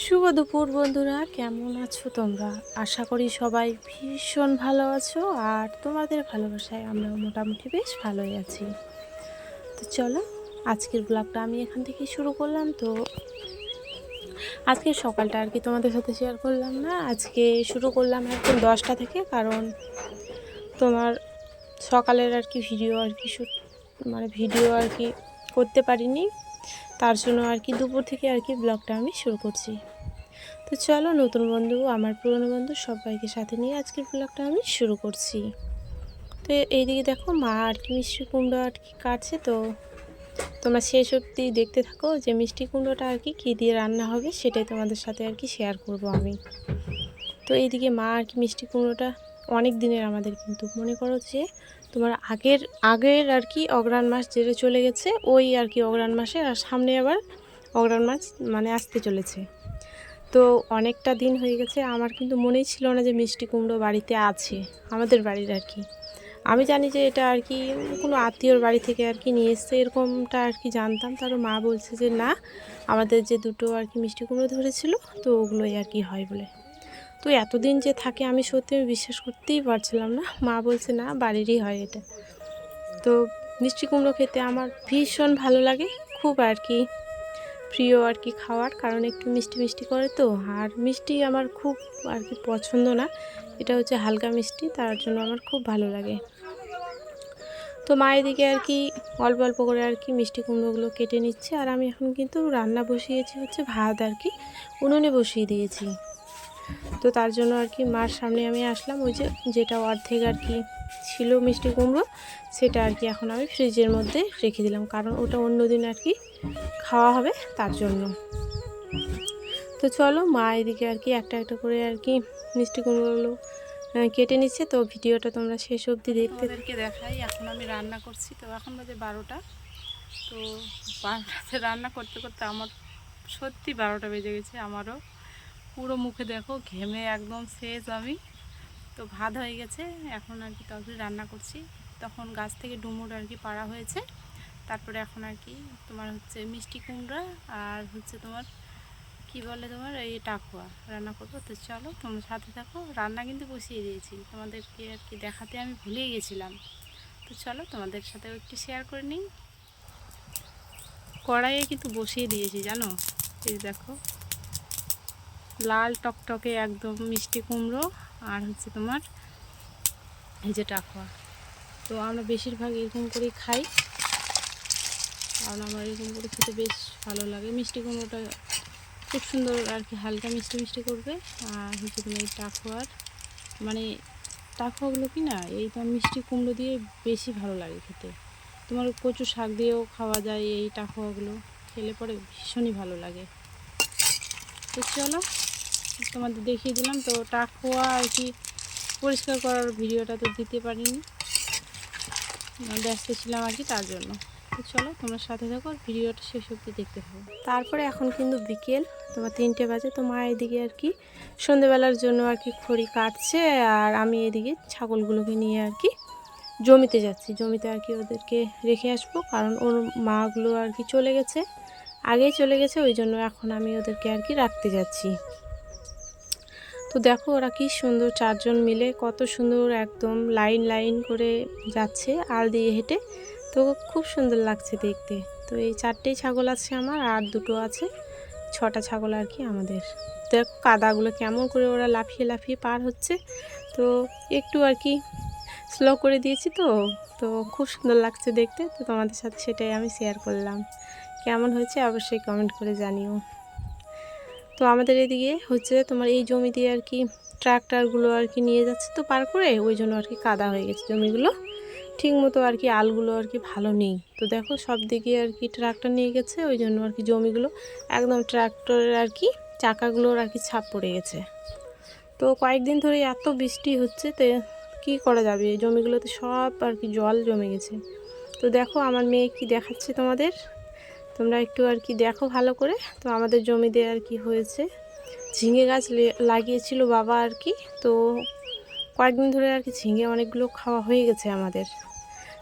শুভ দুপুর বন্ধুরা, কেমন আছো তোমরা? আশা করি সবাই ভীষণ ভালো আছো। আর তোমাদের ভালোবাসায় আমরা মোটামুটি বেশ ভালোই আছি। তো চলো, আজকের ব্লগটা আমি এখান থেকে শুরু করলাম। তো আজকের সকালটা আর কি তোমাদের সাথে শেয়ার করলাম না, আজকে শুরু করলাম একদম 10টা থেকে। কারণ তোমার সকালের আর কি ভিডিও আর কি ভিডিও আর কি করতে পারিনি, তার জন্য আর কি দুপুর থেকে আর কি ব্লগটা আমি শুরু করছি। তো চলো, নতুন বন্ধু আমার পুরনো বন্ধু সবাইকে সাথে নিয়ে আজকের ব্লগটা আমি শুরু করছি। তো এইদিকে দেখো মা আর কি মিষ্টি কুমড়ো আর কি কাটছে। তো তোমরা শেষ অবধি দেখতে থাকো যে মিষ্টি কুমড়োটা আর কি কী দিয়ে রান্না হবে সেটাই তোমাদের সাথে আর কি শেয়ার করব আমি। তো এইদিকে মা আর কি মিষ্টি কুমড়োটা অনেক দিনের আমাদের, কিন্তু মনে করো যে তোমার আগের আগের আর কি অগ্রহায়ণ মাস যেটা চলে গেছে, ওই আর কি অগ্রহায়ণ মাসে, আর সামনে আবার অগ্রহায়ণ মাস মানে আসতে চলেছে। তো অনেকটা দিন হয়ে গেছে, আমার কিন্তু মনেই ছিল না যে মিষ্টি কুমড়ো বাড়িতে আছে আমাদের বাড়ির আর কি। আমি জানি যে এটা আর কি কোনো আত্মীয়র বাড়ি থেকে আর কি নিয়ে এসছে, এরকমটা আর কি জানতাম। তারও মা বলছে যে না, আমাদের যে দুটো আর কি মিষ্টি কুমড়ো ধরেছিল তো ওগুলোই আর কি হয় বলে। তো এতদিন যে থাকে আমি সত্যি বিশ্বাস করতেই পারছিলাম না। মা বলছে না, বাড়িরই হয় এটা। তো মিষ্টি কুমড়ো খেতে আমার ভীষণ ভালো লাগে, খুব আর কি প্রিয় আর কি খাওয়ার, কারণ একটু মিষ্টি মিষ্টি করে তো। আর মিষ্টি আমার খুব আর কি পছন্দ না, এটা হচ্ছে হালকা মিষ্টি, তার জন্য আমার খুব ভালো লাগে। তো মা এদিকে আর কি অল্প অল্প করে আর কি মিষ্টি কুমড়োগুলো কেটে নিচ্ছে, আর আমি এখন কিন্তু রান্না বসিয়েছি হচ্ছে ভাত আর কি উনুনে বসিয়ে দিয়েছি। তো তার জন্য আর কি মার সামনে আমি আসলাম। ওই যে যেটা অর্ধেক আর কি ছিল মিষ্টি কুমড়ো, সেটা আর কি এখন আমি ফ্রিজের মধ্যে রেখে দিলাম, কারণ ওটা অন্য দিন আর কি খাওয়া হবে তার জন্য। তো চলো, মা এদিকে আর কি একটা একটা করে আর কি মিষ্টি কুমড়োগুলো কেটে নিচ্ছে। তো ভিডিওটা তোমরা শেষ অবধি দেখতে দেখাই। এখন আমি রান্না করছি, তো এখন বাজে 12টা। তো 12টাতে রান্না করতে করতে আমার সত্যি 12টা বেজে গেছে। আমারও পুরো মুখে দেখো ঘেমে একদম শেষ আমি। তো ভাত হয়ে গেছে, এখন আর কি তরকারি রান্না করছি। তখন গাছ থেকে ডুমুর আর কি পাড়া হয়েছে, তারপরে এখন আর কি তোমার হচ্ছে মিষ্টি কুমড়া আর হচ্ছে তোমার কি বলে তোমার এই টাকুয়া রান্না করবো। তো চলো তোমার সাথে থাকো, রান্না কিন্তু বসিয়ে দিয়েছি, তোমাদেরকে আর কি দেখাতে আমি ভুলেই গেছিলাম। তো চলো তোমাদের সাথেও একটু শেয়ার করে নিই। কড়াইয়ে কিন্তু বসিয়ে দিয়েছি জানো, এই দেখো লাল টকটকে একদম মিষ্টি কুমড়ো আর হচ্ছে তোমার এই যে টাকুয়া। তো আমরা বেশিরভাগ এরকম করেই খাই, কারণ আমার এরকম করে খেতে বেশ ভালো লাগে। মিষ্টি কুমড়োটা খুব সুন্দর আর কি হালকা মিষ্টি মিষ্টি করবে। আর হচ্ছে তোমার এই টাকুয়ার মানে টাকুয়াগুলো কি না, এইটা মিষ্টি কুমড়ো দিয়ে বেশি ভালো লাগে খেতে। তোমার কচু শাক দিয়েও খাওয়া যায়, এই টাকুয়াগুলো খেলে পরে ভীষণই ভালো লাগে। তো চলো তোমাদের দেখিয়ে দিলাম। তো টাকুয়া আর কি পরিষ্কার করার ভিডিওটা তো দিতে পারিনি, ব্যস্ত ছিলাম আর কি তার জন্য। তো চলো তোমরা সাথে থাকো, ভিডিওটা শেষ অবধি দেখতে থাকো। তারপরে এখন কিন্তু বিকেল তোমার 3টে বাজে। তো মা এদিকে আর কি সন্ধেবেলার জন্য আর কি খড়ি কাটছে, আর আমি এদিকে ছাগলগুলোকে নিয়ে আর কি জমিতে যাচ্ছি। জমিতে আর কি ওদেরকে রেখে আসবো, কারণ ওর মাগুলো আর কি চলে গেছে, আগেই চলে গেছে, ওই জন্য এখন আমি ওদেরকে আর কি রাখতে যাচ্ছি। তো দেখো ওরা কি সুন্দর, চারজন মিলে কত সুন্দর একদম লাইন লাইন করে যাচ্ছে আল দিয়ে হেঁটে। তো খুব সুন্দর লাগছে দেখতে। তো এই 4টেই ছাগল আছে আমার, আর 2টো আছে, 6টা ছাগল আর কি আমাদের। দেখো কাদাগুলো কেমন করে ওরা লাফিয়ে লাফিয়ে পার হচ্ছে। তো একটু আর কি স্লো করে দিয়েছি, তো তো খুব সুন্দর লাগছে দেখতে। তো তোমাদের সাথে সেটাই আমি শেয়ার করলাম। কেমন হয়েছে অবশ্যই কমেন্ট করে জানিও। তো আমাদের এদিকে হচ্ছে তোমার এই জমি দিয়ে আর কি ট্রাক্টরগুলো আর কি নিয়ে যাচ্ছে, তো পার করে ওই জন্য আর কি কাদা হয়ে গেছে জমিগুলো, ঠিক মতো আর কি আলগুলো আর কি ভালো নেই। তো দেখো সব দিকে আর কি ট্রাক্টর নিয়ে গেছে, ওই জন্য আর কি জমিগুলো একদম ট্রাক্টরের আর কি চাকাগুলোর আর কি ছাপ পড়ে গেছে। তো কয়েকদিন ধরে এত বৃষ্টি হচ্ছে, তো কী করা যাবে, এই জমিগুলোতে সব আর কি জল জমে গেছে। তো দেখো আমার মেয়ে কি দেখাচ্ছে তোমাদের, তোমরা একটু আর কি দেখো ভালো করে। তো আমাদের জমিতে আর কি হয়েছে, ঝিঙে গাছ লাগিয়েছিল বাবা আর কি। তো কয়েকদিন ধরে আর কি ঝিঙে অনেকগুলো খাওয়া হয়ে গেছে আমাদের।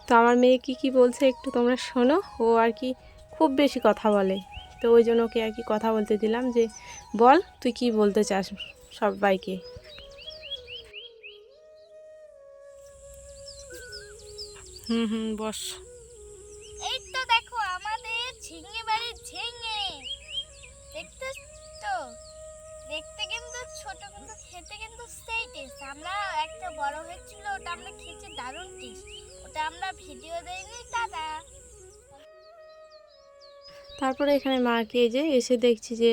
তো আমার মেয়ে কি বলছে একটু তোমরা শোনো, ও আর কি খুব বেশি কথা বলে। তো তো ওই জন্য ওকে আর কি কথা বলতে দিলাম যে বল তুই কি বলতে চাস সবাইকে। বস। এই তো দেখো আমাদের ঝিঙে বাড়ির ঝিঙে, দেখতে তো দেখতে কিন্তু ছোট কিন্তু খেতে কিন্তু সেই টেস্ট। আমরা একটা বড় হয়েছিল ওটা আমরা খেয়েছি, দারুণ টেস্ট। ওটা আমরা ভিডিও দেইনি দাদা। তারপরে এখানে মাকে এই যে এসে দেখছি যে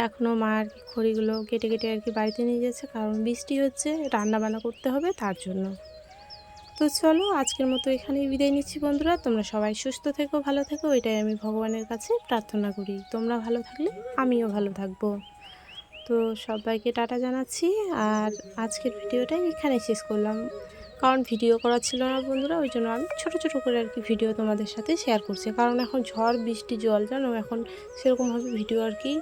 এখনও মা আর কি খড়িগুলো কেটে কেটে আর কি বাড়িতে নিয়ে যাচ্ছে, কারণ বৃষ্টি হচ্ছে, রান্না বান্না করতে হবে তার জন্য। তো চলো আজকের মতো এখানেই বিদায় নিচ্ছি বন্ধুরা। তোমরা সবাই সুস্থ থেকো, ভালো থেকো, এটাই আমি ভগবানের কাছে প্রার্থনা করি। তোমরা ভালো থাকলে আমিও ভালো থাকবো। তো সবাইকে টাটা জানাচ্ছি, আর আজকের ভিডিওটা এখানে শেষ করলাম, কারণ ভিডিও করা ছিল না বন্ধুরা, ওই জন্য আমি ছোটো ছোটো করে আর কি ভিডিও তোমাদের সাথে শেয়ার করছি। কারণ এখন ঝড় বৃষ্টি জল জানো, এখন সেরকমভাবে ভিডিও আর কি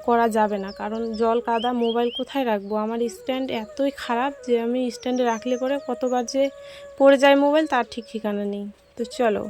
করা যাবে না, কারণ জল কাদা, মোবাইল কোথায় রাখবো। আমার স্ট্যান্ড এতই খারাপ যে আমি স্ট্যান্ডে রাখলে পরে কতবার যে পড়ে যায় মোবাইল তার ঠিক ঠিকানা নেই। তো চলো।